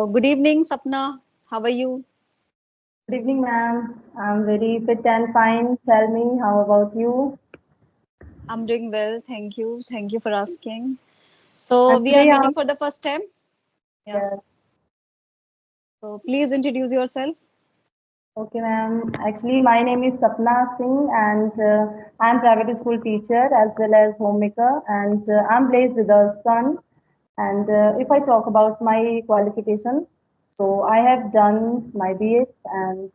Good evening, Sapna. How are you? Good evening, ma'am. I'm very fit and fine. Tell me, how about you? I'm doing well, thank you. Thank you for asking. So And we are today, meeting for the first time. Yeah. yes, So please introduce yourself. okay, ma'am. Actually, my name is Sapna Singh, and I'm private school teacher as well as homemaker, and I'm blessed with a son. And if I talk about my qualification, so I have done my BS and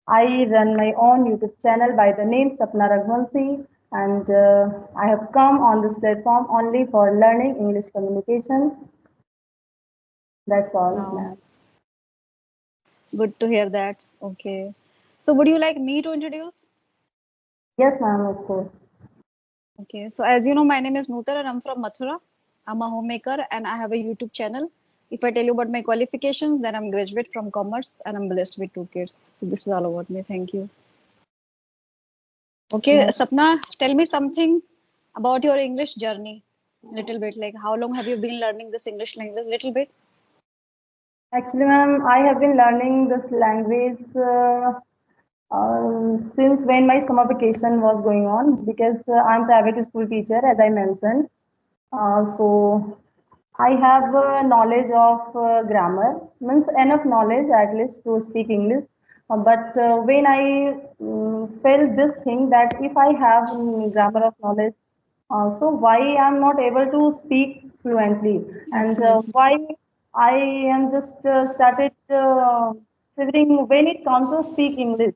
I run my own YouTube channel by the name Sapna Raghuvanshi, and I have come on this platform only for learning English communication. That's all, Wow, ma'am. good to hear that. Okay. So would you like me to introduce? Yes, ma'am, of course. Okay. So as you know, my name is Nootan and I'm from Mathura. I'm a homemaker and I have a YouTube channel. If I tell you about my qualifications, then I'm graduate from commerce and I'm blessed with two kids. So this is all about me. Thank you. Okay, Ma'am. Sapna, tell me something about your English journey. Little bit, like how long have you been learning this English language? Little bit. Actually, ma'am, I have been learning this language since when my summer vacation was going on because I'm private school teacher, as I mentioned. So I have knowledge of grammar, means enough knowledge at least to speak English. But when I felt this thing that if I have grammar of knowledge, so why I'm not able to speak fluently, and Absolutely. why I am just started figuring when it comes to speak English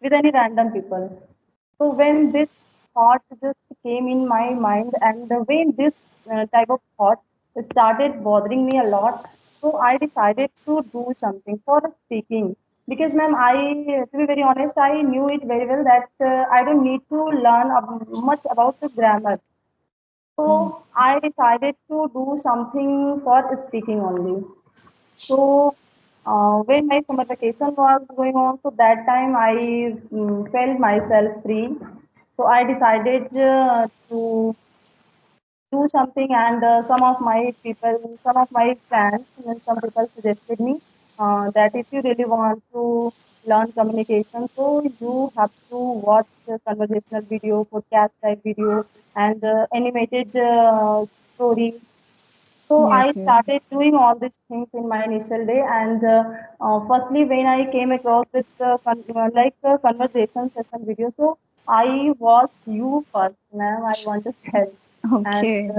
with any random people. So when this thought just came in my mind, and the way this type of thought started bothering me a lot, so I decided to do something for speaking. Because, ma'am, to be very honest, I knew it very well that I don't need to learn much about the grammar. Hmm. So I decided to do something for speaking only. So when my summer vacation was going on, so that time I felt myself free. So I decided to do something, and some of my friends, and some people suggested me that if you really want to learn communication, so you have to watch conversational video, podcast type video, and animated stories. So Yes, I yes. started doing all these things in my initial day, and firstly, when I came across with conversation session video, so I was you first, ma'am. I want to tell, and Okay.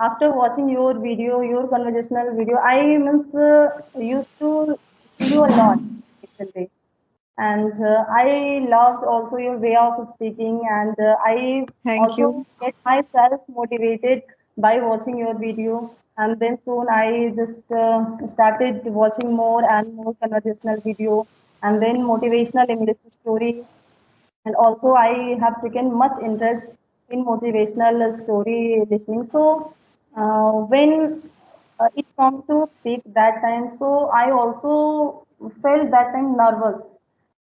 after watching your video, your conversational video, I means used to see you a lot initially, and I loved also your way of speaking, and I Thank also you. get myself motivated by watching your video. And then soon I just started watching more and more conversational video, and then motivational English story. And also I have taken much interest in motivational story listening. So when it comes to speak that time, so I also felt that time nervous.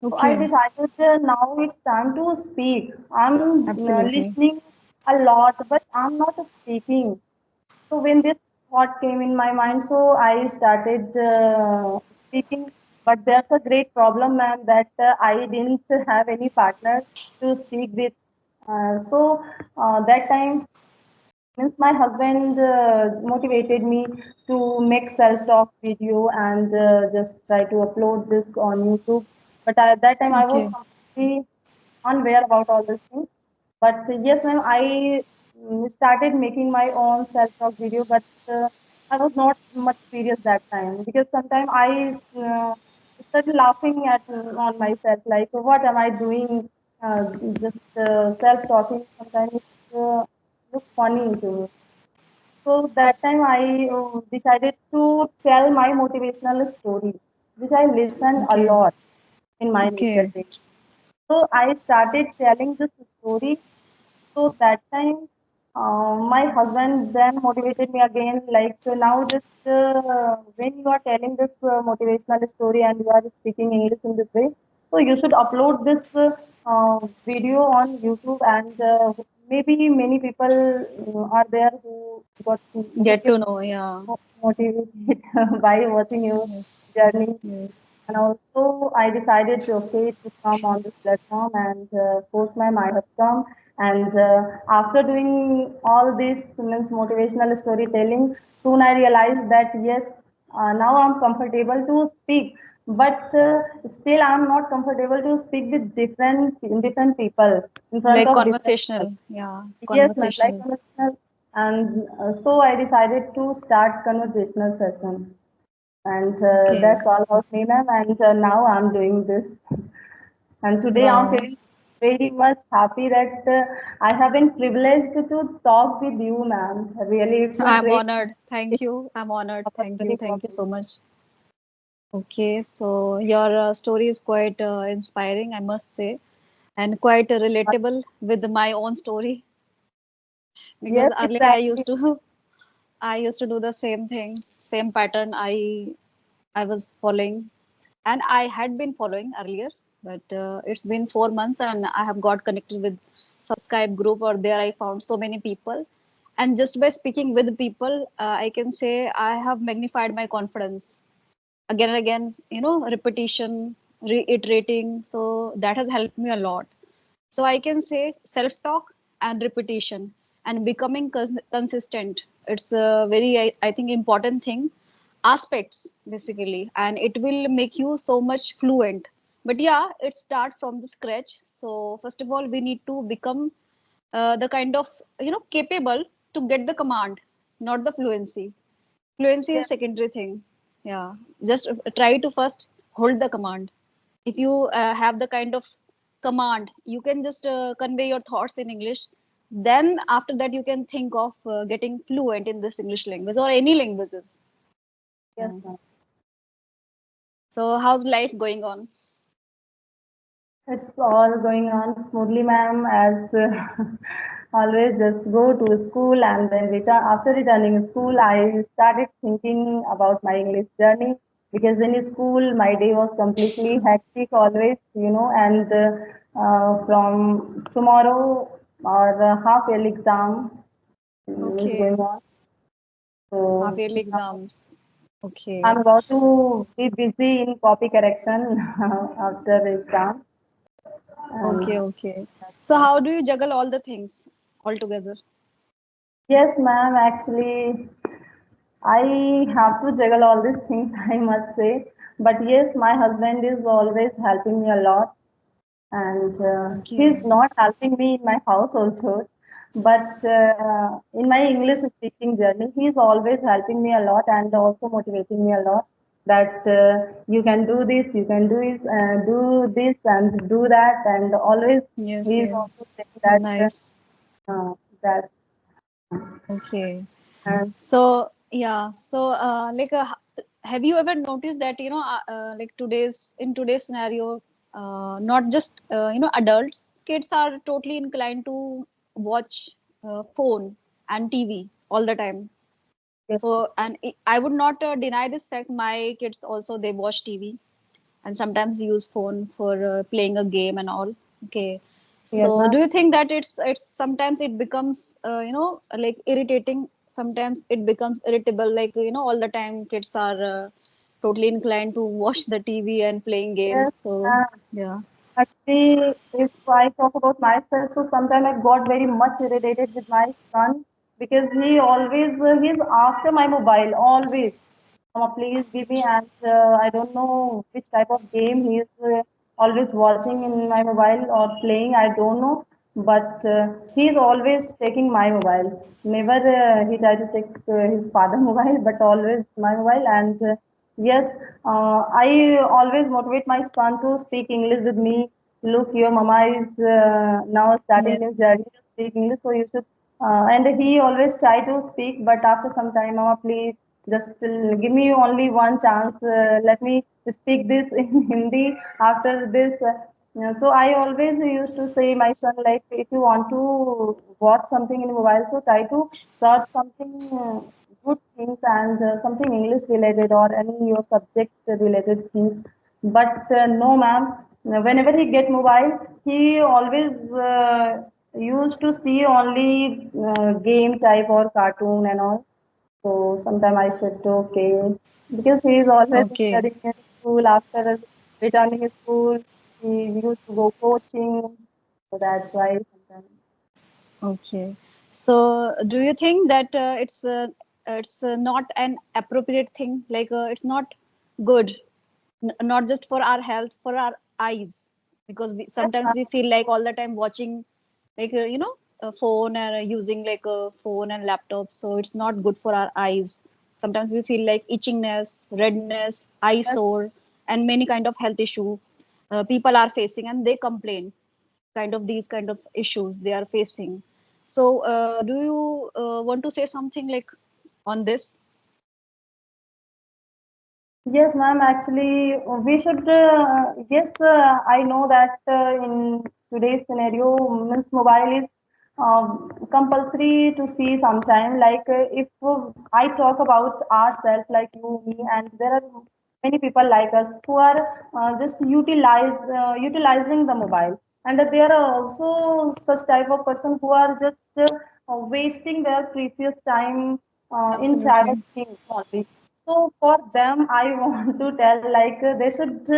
So I Okay. decided now it's time to speak. I'm Absolutely. listening a lot, but I'm not speaking. So when this thought came in my mind, so I started speaking. But there's a great problem, ma'am, that I didn't have any partner to speak with. So that time, means my husband motivated me to make self-talk video and just try to upload this on YouTube. But at that time, I was Okay. completely unaware about all these things. But yes, ma'am, I started making my own self-talk video, but I was not much serious that time because sometimes I started laughing at on myself, like what am I doing? Uh, just self-talking. Sometimes it looks funny to me. So that time I decided to tell my motivational story, which I listened a Okay. lot in my initial Okay. days. So I started telling this story. So that time, my husband then motivated me again. Like now, just when you are telling this motivational story and you are speaking English in this way, so you should upload this. video on YouTube, and maybe many people are there who Get get to know, yeah. motivated by watching your Yes, journey. yes. And also, I decided to okay to come on this platform, and post my I have come. And after doing all this means motivational storytelling, soon I realized that yes, now I'm comfortable to speak, but still I'm not comfortable to speak with different people in front Like of different people. conversational, yeah, Yes, ma'am, like conversational. conversational, and so I decided to start conversational session. And Okay. that's all about me, ma'am. And now I'm doing this. And today I'm Wow. feeling very much happy that I have been privileged to talk with you, ma'am. Really, it's a I'm great honored. Thank you. I'm honored. Thank you. opportunity for Thank you me. so much. Okay, so your story is quite inspiring, I must say, and quite relatable with my own story because Yes, earlier exactly. I used to do the same thing, same pattern I was following, and I had been following earlier, but it's been 4 months and I have got connected with some Skype group, or there I found so many people, and just by speaking with people, I can say I have magnified my confidence again and again, repetition, reiterating. So that has helped me a lot. So I can say self-talk and repetition and becoming consistent. It's a very, I think, important thing, aspects basically, and it will make you so much fluent. But yeah, it starts from the scratch. So first of all, we need to become the kind of, capable to get the command, not the fluency. Fluency Yes, is secondary thing. Yeah, just try to first hold the command. If you have the kind of command, you can just convey your thoughts in English. Then after that, you can think of getting fluent in this English language or any languages. yes, Yeah. ma'am. So how's life going on? It's all going on smoothly, ma'am, as always just go to school and then return. After returning school, I started thinking about my English journey because in school my day was completely hectic always, and from tomorrow our half yearly exam is Okay, going on. half So yearly now exams. I'm Okay, about to be busy in copy correction after the exam. okay, And okay. So how do you juggle all the things all together? yes, ma'am, actually, I have to juggle all these things, I must say. But yes, my husband is always helping me a lot, and he's Okay, not helping me in my house also. But in my English speaking journey, he's always helping me a lot and also motivating me a lot. That you can do this, do this, and do that, and always yes, he's also yes. saying Nice. that. Okay. Uh, So yeah, so have you ever noticed that like today's scenario, not just adults, kids are totally inclined to watch phone and TV all the time. yes, So and I would not deny this fact. My kids also they watch TV and sometimes use phone for playing a game and all. Okay. yes, So do you think that it's sometimes it becomes like irritating? Sometimes it becomes irritable, like all the time kids are totally inclined to watch the TV and playing games. yes. So Uh, yeah. Actually, if I talk about myself, so sometimes I got very much irritated with my son because he's after my mobile always. Mama, please give me, and I don't know which type of game he's always watching in my mobile or playing. I don't know, but he's always taking my mobile. Never he tried to take his father mobile, but always my mobile. And yes, I always motivate my son to speak English with me. Look, your mama is now Yeah. starting his journey to speak English, so you should. And he always try to speak, but after some time, mama, please just give me only one chance. Let me speak this in Hindi after this. So I always used to say my son like if you want to watch something in mobile, so try to search something good things and something English related or any your subject related things. But no, ma'am. Whenever he get mobile, he always used to see only game type or cartoon and all. So sometimes I said, okay, because he is always Okay. studying in school. After returning school, he used to go coaching. So that's why sometimes. Okay. So, do you think that it's not an appropriate thing? Like it's not good, N not just for our health, for our eyes, because Yes, sometimes we feel like all the time watching, like a phone and using like a phone and laptop. So it's not good for our eyes. Sometimes we feel like itchingness, redness, eye yes, sore, and many kind of health issue people are facing, and they complain kind of these kind of issues they are facing. So, do you want to say something like on this? yes, ma'am. Actually, we should. Yes, I know that in today's scenario, means mobile is compulsory to see sometime. Like if I talk about ourselves, like you, me, and there are many people like us who are just utilizing the mobile, and there are also such type of person who are just wasting their precious time in trivial Absolutely. things only. So for them, I want to tell like they should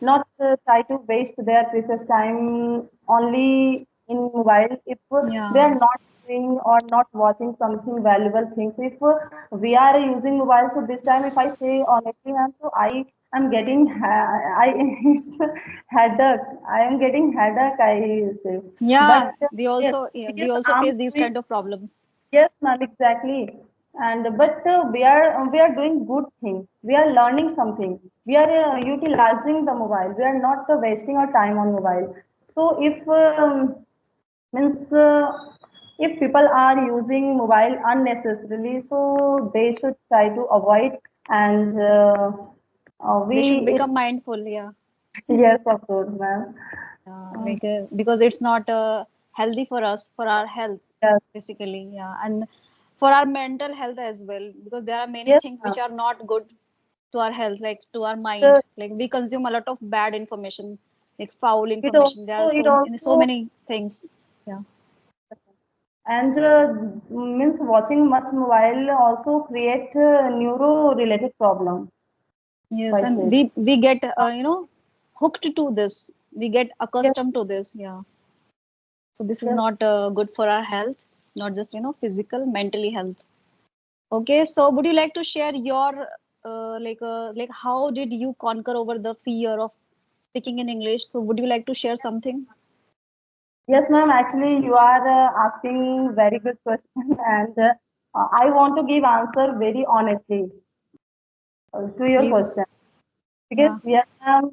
not try to waste their precious time only in mobile if they Yeah. are not doing or not watching something valuable things. If we are using mobile, so this time if I say honestly, ma'am, so I am getting I it's headache. I am getting headache. I say, but Yeah, yes, we because also I'm face these doing. kind of problems. Yes, ma'am, exactly. And but we are doing good thing. We are learning something. We are utilizing the mobile. We are not wasting our time on mobile. So if means if people are using mobile unnecessarily, so they should try to avoid. And They should we it's become mindful, yeah. yes, of course, ma'am. Like because it's not healthy for us, for our health, Yes, basically, yeah, and for our mental health as well, because there are many yes, things ma'am. which are not good to our health, like to our mind. So Like we consume a lot of bad information, like foul it information. There also are it so also many things. Yeah. and means watching much mobile also create neuro related problem if Yes, I and say. we get hooked to this. We get Yes, accustomed to this. Yeah. So this is yes, not good for our health, not just physical, mentally health. Okay, so would you like to share your like how did you conquer over the fear of speaking in English? So would you like to share something, yes, ma'am. Actually, you are asking very good question, and I want to give answer very honestly to your please? question. Because Yeah. yes, ma'am,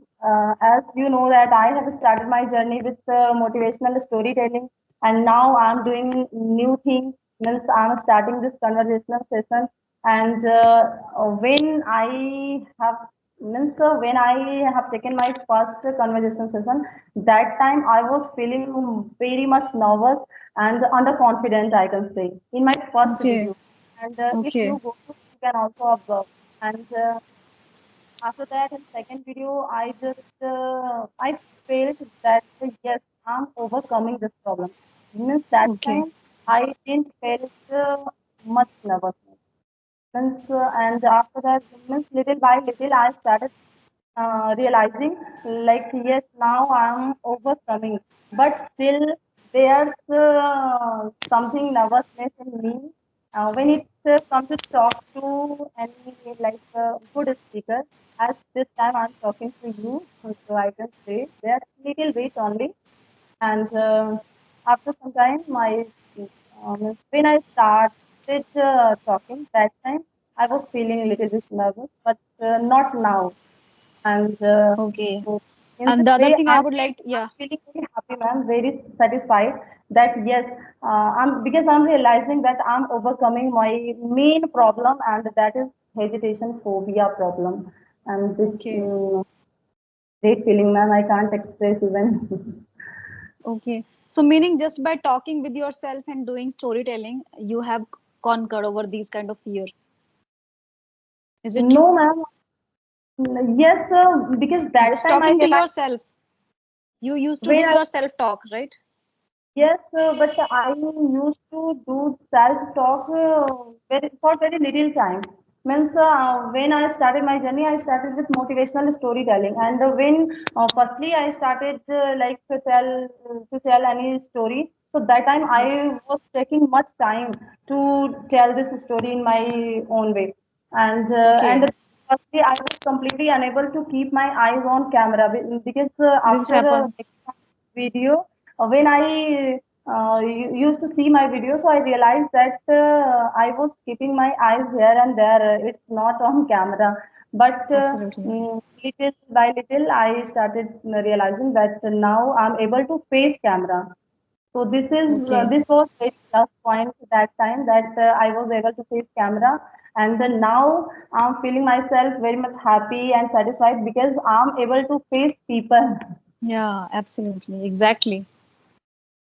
as you know that I have started my journey with motivational storytelling, and now I'm doing new thing. Means I'm starting this conversational session, and when I have when I have taken my first conversation session, that time I was feeling very much nervous and underconfident, I can say, in my first Okay. video. And if Okay. you go to, you can also observe. And after that, in second video, I felt that yes, I'm overcoming this problem. Means that Okay. time I didn't felt much nervousness. And after that, means little by little, I started realizing like yes, now I'm overcoming, but still there's something nervousness in me when it comes to talk to any like good speaker. As this time I'm talking to you, so I can say there's little bit only. And after some time, when I started talking, that time I was feeling a little bit nervous, but not now. And Okay. so in And this the other way, thing I I'm would like to, I'm yeah, feeling very happy, ma'am, very satisfied that yes, I'm because I'm realizing that I'm overcoming my main problem, and that is hesitation phobia problem. And this okay. great feeling, ma'am, I can't express even. Okay. So meaning just by talking with yourself and doing storytelling, you have conquered over these kind of fear. Is it No, true? ma'am. Yes, because that Just time I talking to realized yourself. You used to When do I your self-talk, right? Yes, but I used to do self-talk for very little time. Means when I started my journey, I started with motivational storytelling, and when firstly I started to tell any story. So that time Yes. I was taking much time to tell this story in my own way, and Okay. firstly I was completely unable to keep my eyes on camera because This after happens. making a video when I used to see my video, so I realized that I was keeping my eyes here and there. It's not on camera. But Absolutely. little by little, I started realizing that now I'm able to face camera. So Okay. this was very plus point at that time that I was able to face camera, and then now I'm feeling myself very much happy and satisfied because I'm able to face people. Yeah, absolutely. Exactly.